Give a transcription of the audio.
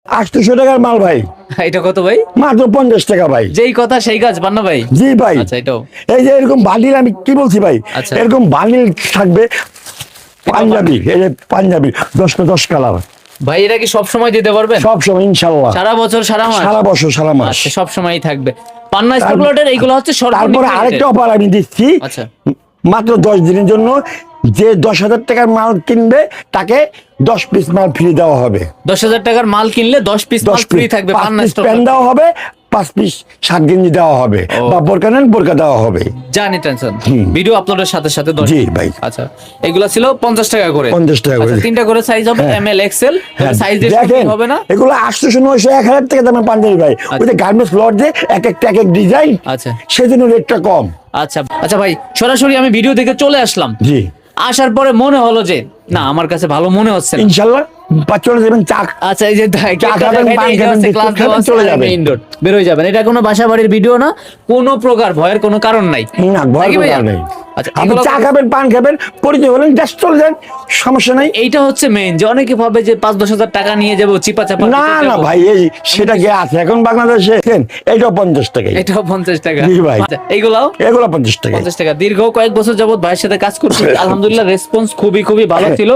800 টাকার মাল ভাই, এটা কত ভাই? মাত্র 50 টাকা ভাই। যেই কথা সেই কাজ পান্না ভাই। জি ভাই। আচ্ছা এটাও এই যে এরকম বান্ডিল, আমি কি বলছি ভাই, আচ্ছা। এরকম বান্ডিল থাকবে পাঞ্জাবি, এই যে পাঞ্জাবি 10 কালার, ভাই এটা কি সব সময় দিতে পারবেন? সব সময় ইনশাআল্লাহ, সারা বছর সারা মাস? সারা বছর সারা মাস। আচ্ছা সব সময়ই থাকবে। পান্না স্টক লটের এইগুলো হচ্ছে সর্বনিম্ন তারপরে রেটে। আরেকটা অফার আমি দিচ্ছি, আচ্ছা মাত্র 10 দিনের জন্য। যে 10,000 টাকার মাল কিনবে তাকে 10 পিস মাল ফ্রি দেওয়া হবে। 10,000 টাকার মাল কিনলে 10 পিস মাল 10 ফ্রি পিস, থাকবে 5 পান্না পিস স্টক প্যান্ট লটে। দেওয়া হবে, 5 পিস শার্ট গেঞ্জি দেওয়া হবে, বা বোরকা নেন বোরকা দেওয়া হবে। জানি টেনশন। ভিডিও আপলোডের সাথে সাথে 10। জি ভাই। আচ্ছা এগুলা ছিল 50 টাকা করে। 50 টাকা করে। আচ্ছা, তিনটা করে সাইজ হবে, হ্যাঁ। M L XL. হ্যাঁ, সাইজ দেখেন হবে না? এগুলো 800, 900, 1000 টাকা দামের পাঞ্জাবি ভাই। ওই যে গার্মেন্টস লট যে এক এক ডিজাইন, আচ্ছা সেজন্য রেটটা কম। আচ্ছা আচ্ছা ভাই, সরাসরি আমি ভিডিও দেখে চলে আসলাম। জি আসার পরে মনে হলো যে না আমার কাছে ভালো মনে হচ্ছে না। ইনশাআল্লাহ চলে যাবেন, আচ্ছা এই যে চা খাবেন, পান খাবেন, বিস্কুট খাবেন, চলে যাবেন। ইনডোর বের হয়ে যাবেন। এটা কোনো বাসা বাড়ির ভিডিও না, কোনো প্রকার ভয়ের কোনো কারণ নাই। না, ভয় নাকি ভাইয়া? করার নেই। আচ্ছা আপনি এগুলো- চা খাবেন, পান খাবেন, পরিচয় হলেন, জাস্ট চলে যান, সমস্যা নাই। এইটা হচ্ছে মেইন, যে অনেকে ভাবে যে 5-10 হাজার টাকা নিয়ে যাবো চিপা চাপা। না না ভাই, এই সেটা কি আছে এখন বাংলাদেশে? এইটাও 50 টাকা, এটাও 50 টাকা। জি ভাই। আচ্ছা, এইগুলাও এগুলো 50 টাকা। 50 টাকা। দীর্ঘ কয়েক বছর যাবত ভাইয়ের সাথে কাজ করছি, আলহামদুলিল্লাহ রেসপন্স খুবই ভালো ছিল।